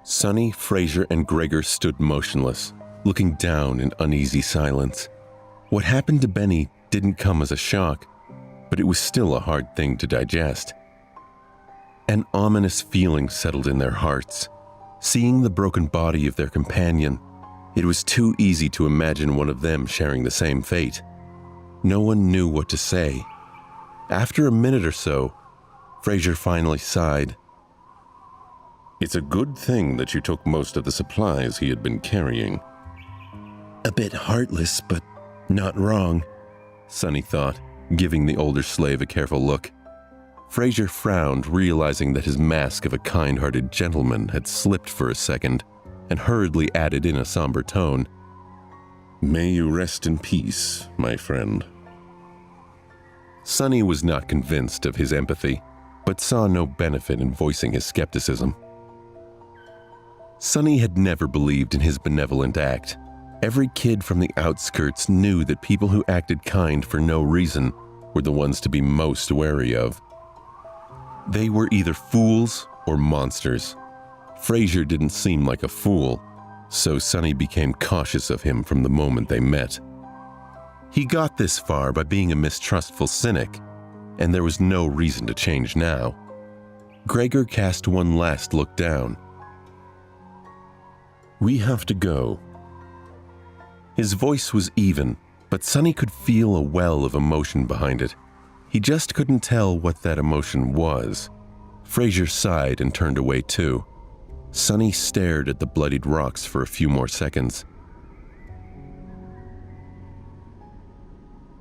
Sonny, Fraser, and Gregor stood motionless, looking down in uneasy silence. What happened to Benny didn't come as a shock, but it was still a hard thing to digest. An ominous feeling settled in their hearts. Seeing the broken body of their companion, it was too easy to imagine one of them sharing the same fate. No one knew what to say. After a minute or so, Fraser finally sighed. "It's a good thing that you took most of the supplies he had been carrying." A bit heartless, but not wrong, Sonny thought, giving the older slave a careful look. Fraser frowned, realizing that his mask of a kind-hearted gentleman had slipped for a second, and hurriedly added in a somber tone, "May you rest in peace, my friend." Sonny was not convinced of his empathy, but saw no benefit in voicing his skepticism. Sonny had never believed in his benevolent act. Every kid from the outskirts knew that people who acted kind for no reason were the ones to be most wary of. They were either fools or monsters. Fraser didn't seem like a fool, so Sonny became cautious of him from the moment they met. He got this far by being a mistrustful cynic, and there was no reason to change now. Gregor cast one last look down. "We have to go." His voice was even, but Sonny could feel a well of emotion behind it. He just couldn't tell what that emotion was. Fraser sighed and turned away too. Sonny stared at the bloodied rocks for a few more seconds.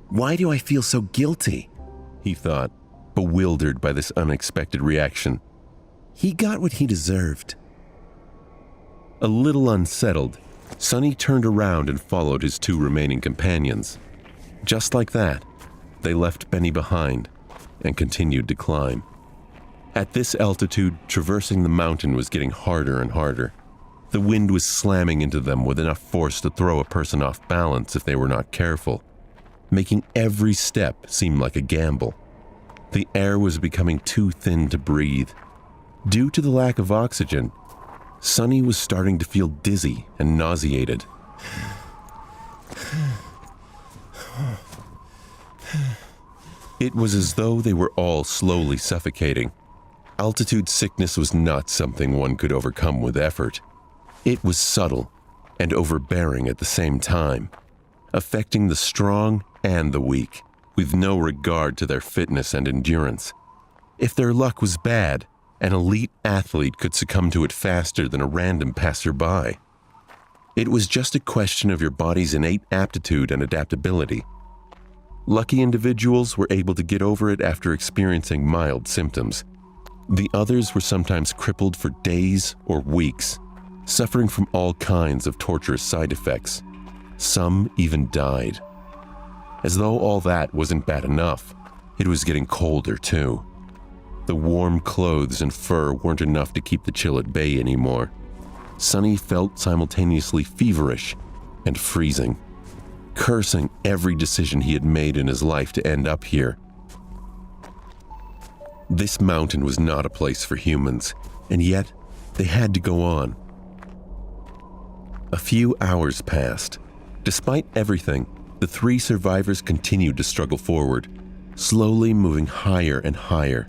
Why do I feel so guilty? He thought, bewildered by this unexpected reaction. He got what he deserved. A little unsettled, Sonny turned around and followed his two remaining companions. Just like that, they left Benny behind and continued to climb. At this altitude, traversing the mountain was getting harder and harder. The wind was slamming into them with enough force to throw a person off balance if they were not careful, making every step seem like a gamble. The air was becoming too thin to breathe. Due to the lack of oxygen, Sonny was starting to feel dizzy and nauseated. It was as though they were all slowly suffocating. Altitude sickness was not something one could overcome with effort. It was subtle and overbearing at the same time, affecting the strong and the weak, with no regard to their fitness and endurance. If their luck was bad, an elite athlete could succumb to it faster than a random passerby. It was just a question of your body's innate aptitude and adaptability. Lucky individuals were able to get over it after experiencing mild symptoms. The others were sometimes crippled for days or weeks, suffering from all kinds of torturous side effects. Some even died. As though all that wasn't bad enough, it was getting colder too. The warm clothes and fur weren't enough to keep the chill at bay anymore. Sonny felt simultaneously feverish and freezing, cursing every decision he had made in his life to end up here. This mountain was not a place for humans, and yet they had to go on. A few hours passed. Despite everything, the three survivors continued to struggle forward, slowly moving higher and higher.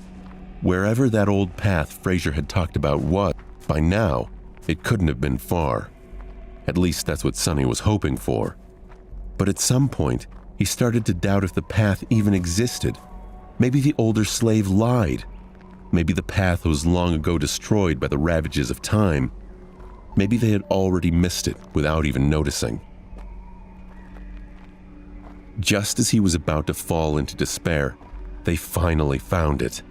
Wherever that old path Fraser had talked about was, by now, it couldn't have been far. At least that's what Sonny was hoping for. But at some point, he started to doubt if the path even existed. Maybe the older slave lied. Maybe the path was long ago destroyed by the ravages of time. Maybe they had already missed it without even noticing. Just as he was about to fall into despair, they finally found it.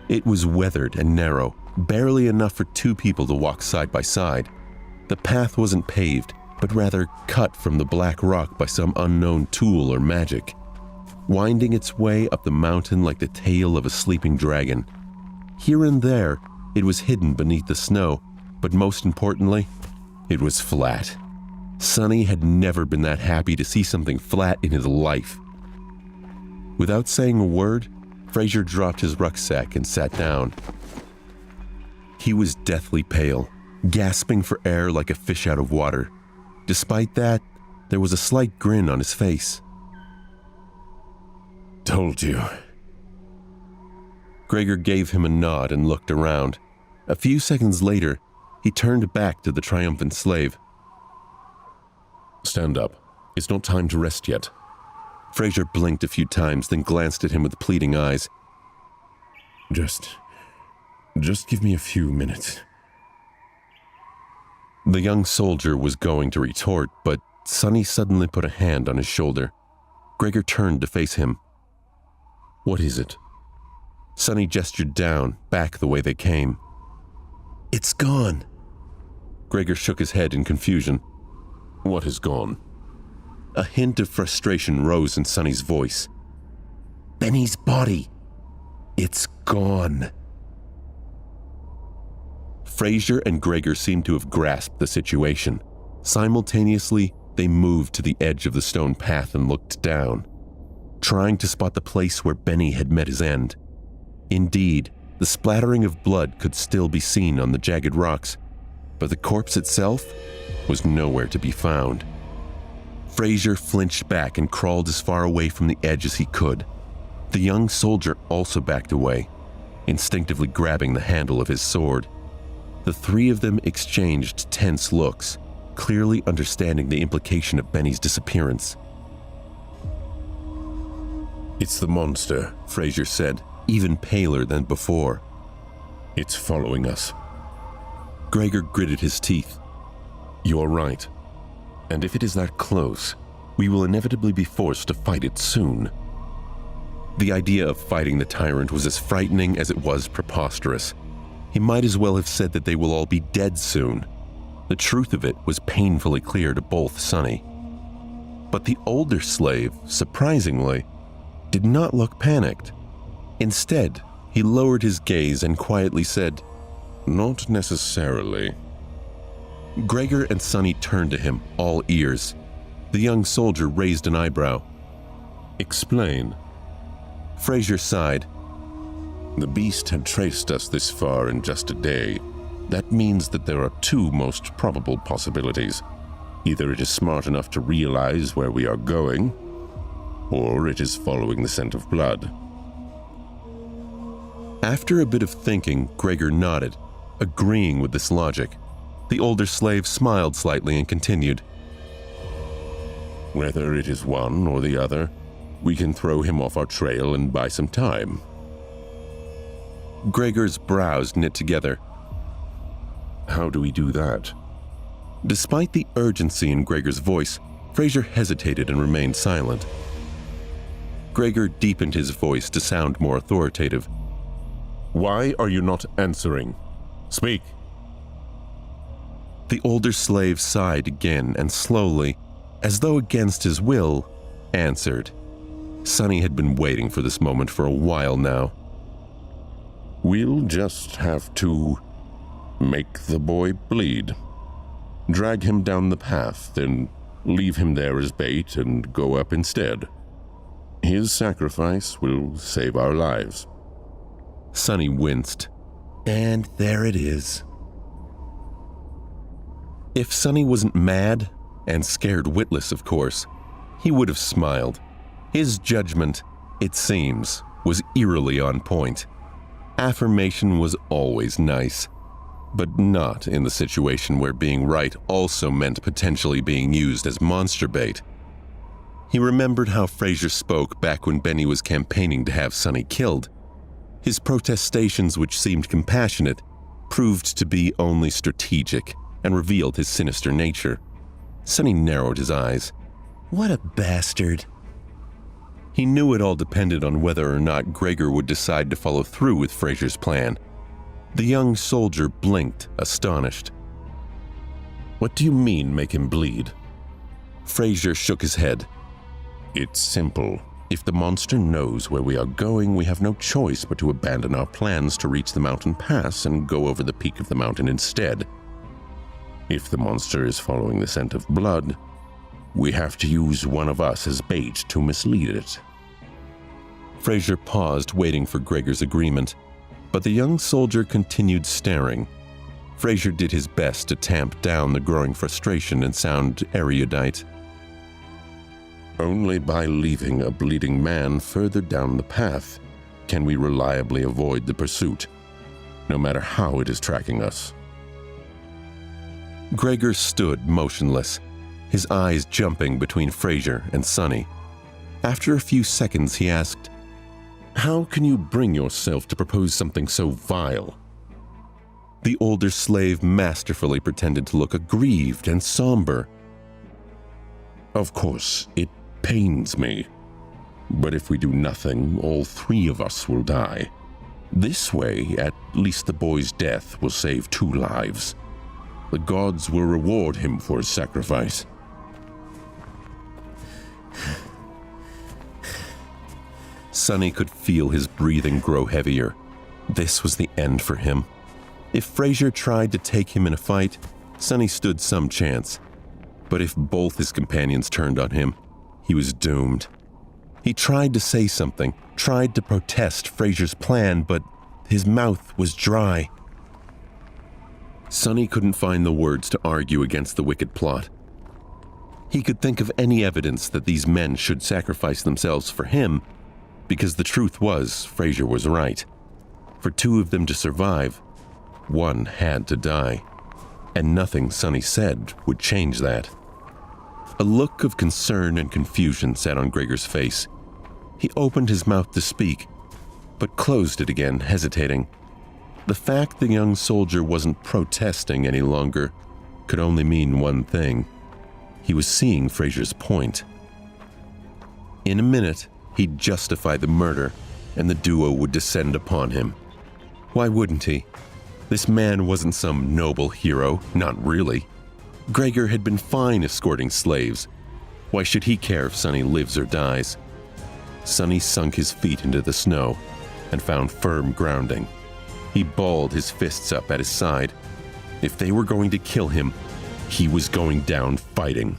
It was weathered and narrow, barely enough for two people to walk side by side. The path wasn't paved, but rather cut from the black rock by some unknown tool or magic, winding its way up the mountain like the tail of a sleeping dragon. Here and there, it was hidden beneath the snow, but most importantly, it was flat. Sonny had never been that happy to see something flat in his life. Without saying a word, Fraser dropped his rucksack and sat down. He was deathly pale, gasping for air like a fish out of water. Despite that, there was a slight grin on his face. Told you. Gregor gave him a nod and looked around. A few seconds later, he turned back to the triumphant slave. Stand up. It's not time to rest yet. Fraser blinked a few times, then glanced at him with pleading eyes. Just give me a few minutes. The young soldier was going to retort, but Sonny suddenly put a hand on his shoulder. Gregor turned to face him. What is it? Sonny gestured down, back the way they came. It's gone. Gregor shook his head in confusion. What is gone? A hint of frustration rose in Sonny's voice. Benny's body. It's gone. Fraser and Gregor seemed to have grasped the situation. Simultaneously, they moved to the edge of the stone path and looked down, trying to spot the place where Benny had met his end. Indeed, the splattering of blood could still be seen on the jagged rocks, but the corpse itself was nowhere to be found. Fraser flinched back and crawled as far away from the edge as he could. The young soldier also backed away, instinctively grabbing the handle of his sword. The three of them exchanged tense looks, clearly understanding the implication of Benny's disappearance. It's the monster, Fraser said, even paler than before. It's following us. Gregor gritted his teeth. You're right. And if it is that close, we will inevitably be forced to fight it soon. The idea of fighting the tyrant was as frightening as it was preposterous. He might as well have said that they will all be dead soon. The truth of it was painfully clear to both Sonny. But the older slave, surprisingly, did not look panicked. Instead, he lowered his gaze and quietly said, Not necessarily. Gregor and Sonny turned to him, all ears. The young soldier raised an eyebrow. Explain. Fraser sighed. The beast had traced us this far in just a day. That means that there are two most probable possibilities. Either it is smart enough to realize where we are going, or it is following the scent of blood. After a bit of thinking, Gregor nodded, agreeing with this logic. The older slave smiled slightly and continued. Whether it is one or the other, we can throw him off our trail and buy some time. Gregor's brows knit together. How do we do that? Despite the urgency in Gregor's voice, Fraser hesitated and remained silent. Gregor deepened his voice to sound more authoritative. Why are you not answering? Speak. The older slave sighed again and slowly, as though against his will, answered. Sonny had been waiting for this moment for a while now. We'll just have to make the boy bleed. Drag him down the path, then leave him there as bait and go up instead. His sacrifice will save our lives. Sonny winced. And there it is. If Sonny wasn't mad, and scared witless, of course, he would have smiled. His judgment, it seems, was eerily on point. Affirmation was always nice, but not in the situation where being right also meant potentially being used as monster bait. He remembered how Fraser spoke back when Benny was campaigning to have Sonny killed. His protestations, which seemed compassionate, proved to be only strategic and revealed his sinister nature. Sonny narrowed his eyes. What a bastard. He knew it all depended on whether or not Gregor would decide to follow through with Fraser's plan. The young soldier blinked, astonished. What do you mean, make him bleed? Fraser shook his head. It's simple. If the monster knows where we are going, we have no choice but to abandon our plans to reach the mountain pass and go over the peak of the mountain instead. If the monster is following the scent of blood, we have to use one of us as bait to mislead it. Fraser paused, waiting for Gregor's agreement, but the young soldier continued staring. Fraser did his best to tamp down the growing frustration and sound erudite. Only by leaving a bleeding man further down the path can we reliably avoid the pursuit, no matter how it is tracking us. Gregor stood motionless, his eyes jumping between Fraser and Sonny. After a few seconds, he asked, "How can you bring yourself to propose something so vile?" The older slave masterfully pretended to look aggrieved and somber. "Of course, it pains me. But if we do nothing, all three of us will die. This way, at least the boy's death will save 2 lives. The gods will reward him for his sacrifice." Sonny could feel his breathing grow heavier. This was the end for him. If Fraser tried to take him in a fight, Sonny stood some chance. But if both his companions turned on him, he was doomed. He tried to say something, tried to protest Fraser's plan, but his mouth was dry. Sonny couldn't find the words to argue against the wicked plot. He could think of any evidence that these men should sacrifice themselves for him, because the truth was, Fraser was right. For 2 of them to survive, 1 had to die, and nothing Sonny said would change that. A look of concern and confusion sat on Gregor's face. He opened his mouth to speak, but closed it again, hesitating. The fact the young soldier wasn't protesting any longer could only mean one thing. He was seeing Fraser's point. In a minute, he'd justify the murder, and the duo would descend upon him. Why wouldn't he? This man wasn't some noble hero, not really. Gregor had been fine escorting slaves. Why should he care if Sonny lives or dies? Sonny sunk his feet into the snow and found firm grounding. He balled his fists up at his side. If they were going to kill him, he was going down fighting.